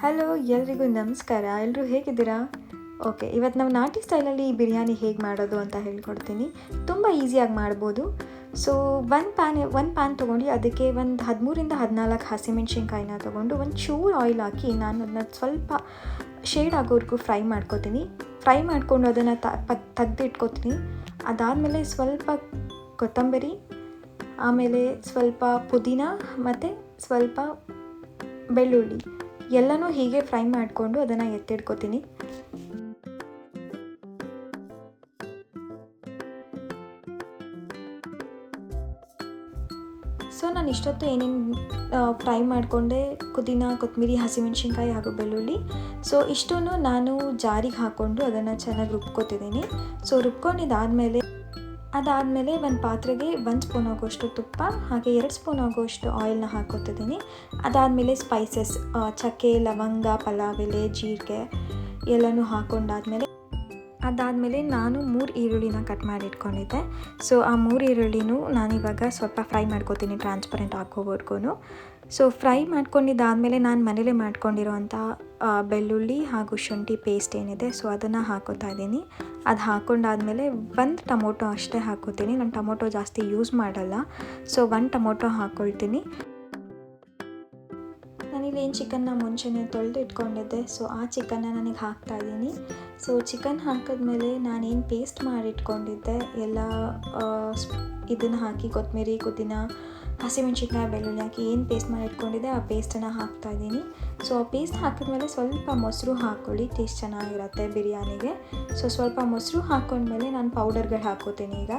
Hello, ಎಲ್ರಿಗೂ ನಮಸ್ಕಾರ. ಎಲ್ಲರೂ ಹೇಗಿದ್ದೀರಾ? ಓಕೆ, ಇವತ್ತು ನಾವು ನಾಟಿ ಸ್ಟೈಲಲ್ಲಿ ಬಿರಿಯಾನಿ ಹೇಗೆ ಮಾಡೋದು ಅಂತ ಹೇಳ್ಕೊಡ್ತೀನಿ. ತುಂಬ ಈಸಿಯಾಗಿ ಮಾಡ್ಬೋದು. ಸೊ ಒಂದು ಪ್ಯಾನ್ ತೊಗೊಂಡು ಅದಕ್ಕೆ ಒಂದು 13-14 ಹಸಿಮೆಣ್ಸಿನ್ಕಾಯಿನ ತೊಗೊಂಡು ಒಂದು ಚೂರು ಆಯಿಲ್ ಹಾಕಿ ನಾನು ಅದನ್ನ ಸ್ವಲ್ಪ ಶೇಡ್ ಆಗೋವರೆಗೂ ಫ್ರೈ ಮಾಡ್ಕೊತೀನಿ. ಫ್ರೈ ಮಾಡಿಕೊಂಡು ಅದನ್ನು ತೆಗೆದಿಟ್ಕೊತೀನಿ. ಅದಾದಮೇಲೆ ಸ್ವಲ್ಪ ಕೊತ್ತಂಬರಿ, ಆಮೇಲೆ ಸ್ವಲ್ಪ ಪುದೀನ ಮತ್ತು ಸ್ವಲ್ಪ ಬೆಳ್ಳುಳ್ಳಿ ಎಲ್ಲನೂ ಹೀಗೆ ಫ್ರೈ ಮಾಡಿಕೊಂಡು ಅದನ್ನು ಎತ್ತಿಡ್ಕೊತೀನಿ. ಸೊ ನಾನು ಇಷ್ಟೊತ್ತು ಏನೇನು ಫ್ರೈ ಮಾಡಿಕೊಂಡೆ, ಪುದೀನ, ಕೊತ್ತಂಬರಿ, ಹಸಿಮೆಣ್ಸಿನ್ಕಾಯಿ ಹಾಗೂ ಬೆಳ್ಳುಳ್ಳಿ. ಸೊ ಇಷ್ಟನ್ನು ನಾನು ಜಾರಿಗೆ ಹಾಕ್ಕೊಂಡು ಅದನ್ನು ಚೆನ್ನಾಗಿ ರುಬ್ಕೊತಿದ್ದೀನಿ. ಸೊ ಅದಾದಮೇಲೆ ಒಂದು ಪಾತ್ರೆಗೆ 1 ಸ್ಪೂನ್ ಆಗೋಷ್ಟು ತುಪ್ಪ ಹಾಗೆ 2 ಸ್ಪೂನ್ ಆಗೋಷ್ಟು ಆಯಿಲ್ನ ಹಾಕ್ಕೊತಿದ್ದೀನಿ. ಅದಾದಮೇಲೆ ಸ್ಪೈಸಸ್ ಚಕ್ಕೆ, ಲವಂಗ, ಪಲಾವ್ ಎಲೆ, ಜೀರಿಗೆ ಎಲ್ಲನೂ ಅದಾದಮೇಲೆ ನಾನು 3 ಈರುಳ್ಳಿನ ಕಟ್ ಮಾಡಿ ಇಟ್ಕೊಂಡಿದ್ದೆ. ಸೊ ಆ 3 ಈರುಳ್ಳಿನೂ ನಾನಿವಾಗ ಸ್ವಲ್ಪ ಫ್ರೈ ಮಾಡ್ಕೊತೀನಿ ಟ್ರಾನ್ಸ್ಪರೆಂಟ್ ಹಾಕೋವರೆಗೂ. ಸೊ ಫ್ರೈ ಮಾಡ್ಕೊಂಡಿದ್ದಾದಮೇಲೆ ನಾನು ಮನೇಲೇ ಮಾಡ್ಕೊಂಡಿರೋವಂಥ ಬೆಳ್ಳುಳ್ಳಿ ಹಾಗೂ ಶುಂಠಿ ಪೇಸ್ಟ್ ಏನಿದೆ ಸೊ ಅದನ್ನು ಹಾಕೋತಾ ಇದ್ದೀನಿ. ಅದು ಹಾಕ್ಕೊಂಡಾದಮೇಲೆ 1 ಟೊಮೊಟೊ ಅಷ್ಟೇ ಹಾಕೋತೀನಿ. ನಾನು ಟೊಮೊಟೊ ಜಾಸ್ತಿ ಯೂಸ್ ಮಾಡಲ್ಲ. ಸೊ 1 ಟೊಮೊಟೊ ಹಾಕ್ಕೊಳ್ತೀನಿ. ನಾನಿಲ್ಲೇನು ಚಿಕನ್ನ ಮುಂಚೆನೇ ತೊಳೆದು ಇಟ್ಕೊಂಡಿದ್ದೆ. ಸೊ ಆ ಚಿಕನ್ನ ನನಗೆ ಹಾಕ್ತಾಯಿದ್ದೀನಿ. ಸೊ ಚಿಕನ್ ಹಾಕಿದ್ಮೇಲೆ ನಾನೇನು ಪೇಸ್ಟ್ ಮಾಡಿಟ್ಕೊಂಡಿದ್ದೆ ಎಲ್ಲ ಇದನ್ನು ಹಾಕಿ ಕೊತ್ತಂಬರಿ, ಪುದೀನ, ಹಸಿಮೆಣ್ಸಿನ್ಕಾಯಿ, ಬೆಳ್ಳುಳ್ಳಿ ಹಾಕಿ ಏನು ಪೇಸ್ಟ್ ಮಾಡಿ ಇಟ್ಕೊಂಡಿದ್ದೆ ಆ ಪೇಸ್ಟನ್ನು ಹಾಕ್ತಾಯಿದ್ದೀನಿ. ಸೊ ಆ ಪೇಸ್ಟ್ ಹಾಕಿದ್ಮೇಲೆ ಸ್ವಲ್ಪ ಮೊಸರು ಹಾಕ್ಕೊಳ್ಳಿ, ಟೇಸ್ಟ್ ಚೆನ್ನಾಗಿರುತ್ತೆ ಬಿರಿಯಾನಿಗೆ. ಸೊ ಸ್ವಲ್ಪ ಮೊಸರು ಹಾಕ್ಕೊಂಡ್ಮೇಲೆ ನಾನು ಪೌಡರ್ಗಳು ಹಾಕ್ಕೋತೀನಿ. ಈಗ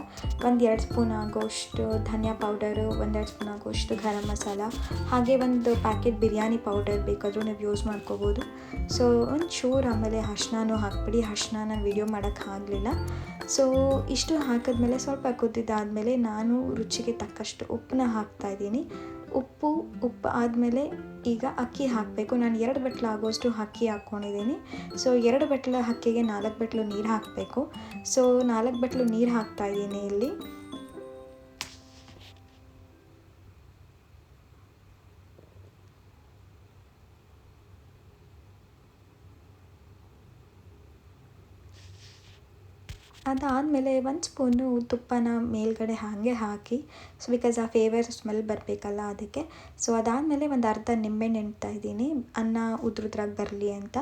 1-2 ಸ್ಪೂನ್ ಆಗೋಷ್ಟು ಧನಿಯಾ ಪೌಡರು, 1-2 ಸ್ಪೂನ್ ಆಗೋಷ್ಟು ಗರಂ ಮಸಾಲ, ಹಾಗೆ ಒಂದು ಪ್ಯಾಕೆಟ್ ಬಿರಿಯಾನಿ ಪೌಡರ್ ಬೇಕಾದರೂ ನೀವು ಯೂಸ್ ಮಾಡ್ಕೋಬೋದು. ಸೊ ಒಂದು ಚೂರು ಆಮೇಲೆ ಅರಿಶಿನನೂ ಹಾಕ್ಬಿಡಿ. ಅರಿಶಿನ ನಾನು ವಿಡಿಯೋ ಮಾಡೋಕ್ಕಾಗಲಿಲ್ಲ. ಸೊ ಇಷ್ಟು ಹಾಕಿದ್ಮೇಲೆ ಸ್ವಲ್ಪ ಕುದ್ದಿದ್ದಾದಮೇಲೆ ನಾನು ರುಚಿಗೆ ತಕ್ಕಷ್ಟು ಉಪ್ಪನ್ನ ಹಾಕ್ತಾಯಿದ್ದೀನಿ. ಉಪ್ಪು ಆದಮೇಲೆ ಈಗ ಅಕ್ಕಿ ಹಾಕಬೇಕು. ನಾನು 2 ಬಟ್ಲು ಆಗೋಷ್ಟು ಅಕ್ಕಿ ಹಾಕ್ಕೊಂಡಿದ್ದೀನಿ. ಸೊ 2 ಬಟ್ಲು ಅಕ್ಕಿಗೆ 4 ಬಟ್ಲು ನೀರು ಹಾಕಬೇಕು. ಸೊ 4 ಬಟ್ಲು ನೀರು ಹಾಕ್ತಾಯಿದ್ದೀನಿ ಇಲ್ಲಿ. ಅದಾದಮೇಲೆ 1 ಸ್ಪೂನು ತುಪ್ಪನ ಮೇಲ್ಗಡೆ ಹಾಗೆ ಹಾಕಿ, ಸೊ ಬಿಕಾಸ್ ಆ ಸ್ಮೆಲ್ ಬರಬೇಕಲ್ಲ ಅದಕ್ಕೆ. ಸೊ ಅದಾದಮೇಲೆ ಒಂದು ಅರ್ಧ ನಿಂಬೆಹಣ್ಣು ಹಿಂಡ್ತಾ ಇದ್ದೀನಿ, ಅನ್ನ ಉದ್ರುದ್ರಾಗಿ ಬರಲಿ ಅಂತ.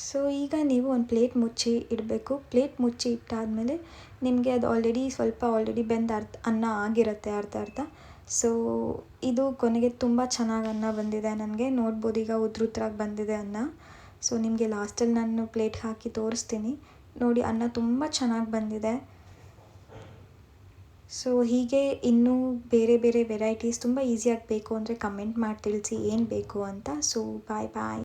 ಸೊ ಈಗ ನೀವು ಒಂದು ಪ್ಲೇಟ್ ಮುಚ್ಚಿ ಇಡಬೇಕು. ಪ್ಲೇಟ್ ಮುಚ್ಚಿ ಇಟ್ಟಾದಮೇಲೆ ನಿಮಗೆ ಅದು ಆಲ್ರೆಡಿ ಬೆಂದ ಅನ್ನ ಆಗಿರುತ್ತೆ ಅರ್ಧ. ಸೊ ಇದು ಕೊನೆಗೆ ತುಂಬ ಚೆನ್ನಾಗಿ ಅನ್ನ ಬಂದಿದೆ. ನನಗೆ ನೋಡ್ಬೋದು ಈಗ ಉದ್ರುದ್ರಾಗಿ ಬಂದಿದೆ ಅನ್ನ. ಸೊ ನಿಮಗೆ ಲಾಸ್ಟಲ್ಲಿ ನಾನು ಪ್ಲೇಟ್ ಹಾಕಿ ತೋರಿಸ್ತೀನಿ ನೋಡಿ. ಅನ್ನ ತುಂಬ ಚೆನ್ನಾಗಿ ಬಂದಿದೆ. ಸೊ ಹೀಗೆ ಇನ್ನೂ ಬೇರೆ ಬೇರೆ ವೆರೈಟೀಸ್ ತುಂಬ ಈಸಿಯಾಗಿ ಬೇಕು ಅಂದರೆ ಕಮೆಂಟ್ ಮಾಡಿ ತಿಳಿಸಿ ಏನು ಬೇಕು ಅಂತ. ಸೊ ಬಾಯ್.